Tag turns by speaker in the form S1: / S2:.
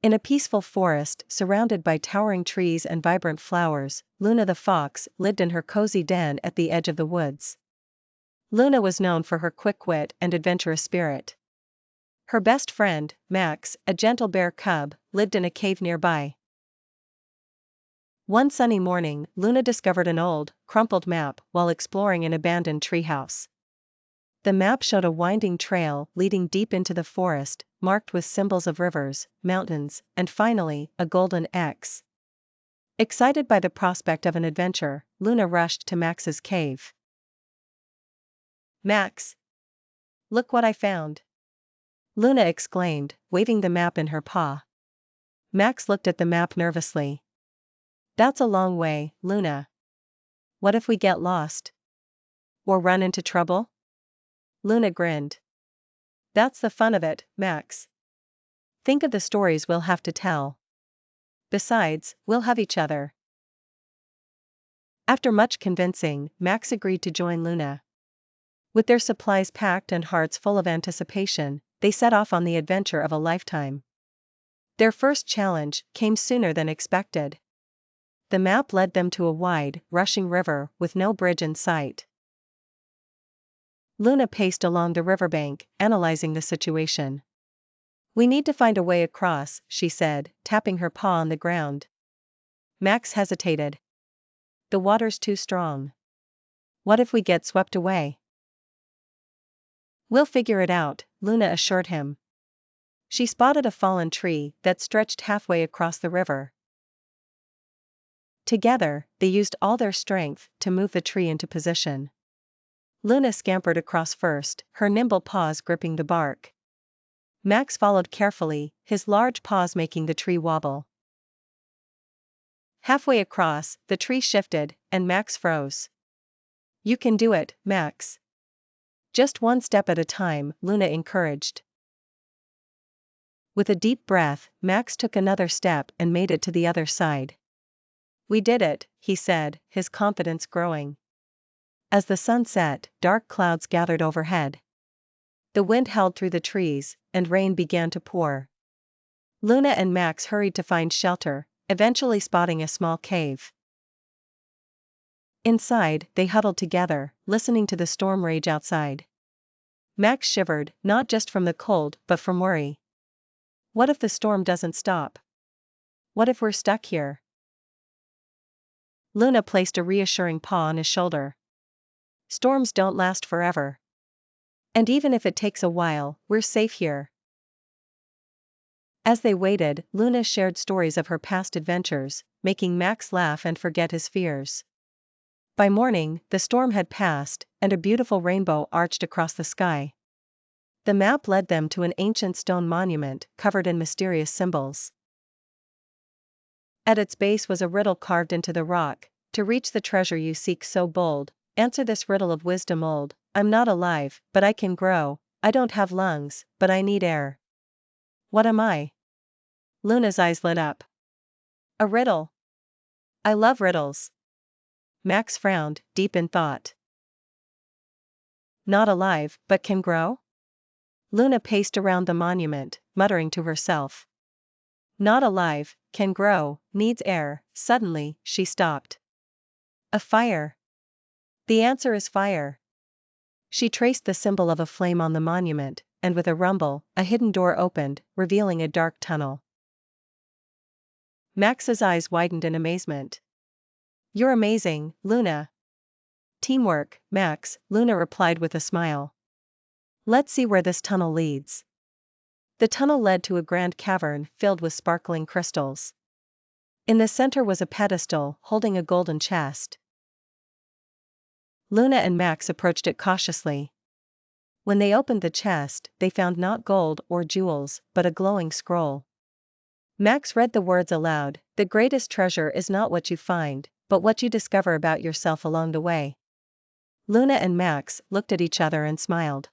S1: In a peaceful forest, surrounded by towering trees and vibrant flowers, Luna the fox lived in her cozy den at the edge of the woods. Luna was known for her quick wit and adventurous spirit. Her best friend, Max, a gentle bear cub, lived in a cave nearby. One sunny morning, Luna discovered an old, crumpled map while exploring an abandoned treehouse. The map showed a winding trail leading deep into the forest, marked with symbols of rivers, mountains, and finally, a golden X. Excited by the prospect of an adventure, Luna rushed to Max's cave. "Max! Look what I found!" Luna exclaimed, waving the map in her paw. Max looked at the map nervously. "That's a long way, Luna. What if we get lost? Or run into trouble?" Luna grinned. "That's the fun of it, Max. Think of the stories we'll have to tell. Besides, we'll have each other." After much convincing, Max agreed to join Luna. With their supplies packed and hearts full of anticipation, they set off on the adventure of a lifetime. Their first challenge came sooner than expected. The map led them to a wide, rushing river with no bridge in sight. Luna paced along the riverbank, analyzing the situation. "We need to find a way across," she said, tapping her paw on the ground. Max hesitated. "The water's too strong. What if we get swept away?" "We'll figure it out," Luna assured him. She spotted a fallen tree that stretched halfway across the river. Together, they used all their strength to move the tree into position. Luna scampered across first, her nimble paws gripping the bark. Max followed carefully, his large paws making the tree wobble. Halfway across, the tree shifted, and Max froze. "You can do it, Max." "Just one step at a time," Luna encouraged. With a deep breath, Max took another step and made it to the other side. "We did it," he said, his confidence growing. As the sun set, dark clouds gathered overhead. The wind howled through the trees, and rain began to pour. Luna and Max hurried to find shelter, eventually spotting a small cave. Inside, they huddled together, listening to the storm rage outside. Max shivered, not just from the cold but from worry. What if the storm doesn't stop? What if we're stuck here? Luna placed a reassuring paw on his shoulder. "Storms don't last forever. And even if it takes a while, we're safe here." As they waited, Luna shared stories of her past adventures, making Max laugh and forget his fears. By morning, the storm had passed, and a beautiful rainbow arched across the sky. The map led them to an ancient stone monument covered in mysterious symbols. At its base was a riddle carved into the rock: "To reach the treasure you seek so bold, answer this riddle of wisdom old. I'm not alive, but I can grow. I don't have lungs, but I need air. What am I?" Luna's eyes lit up. "A riddle. I love riddles." Max frowned, deep in thought. "Not alive, but can grow?" Luna paced around the monument, muttering to herself. "Not alive, can grow, needs air." Suddenly, she stopped. "A fire. The answer is fire." She traced the symbol of a flame on the monument, and with a rumble, a hidden door opened, revealing a dark tunnel. Max's eyes widened in amazement. "You're amazing, Luna." "Teamwork, Max," Luna replied with a smile. "Let's see where this tunnel leads." The tunnel led to a grand cavern filled with sparkling crystals. In the center was a pedestal holding a golden chest. Luna and Max approached it cautiously. When they opened the chest, they found not gold or jewels, but a glowing scroll. Max read the words aloud: "The greatest treasure is not what you find, but what you discover about yourself along the way." Luna and Max looked at each other and smiled.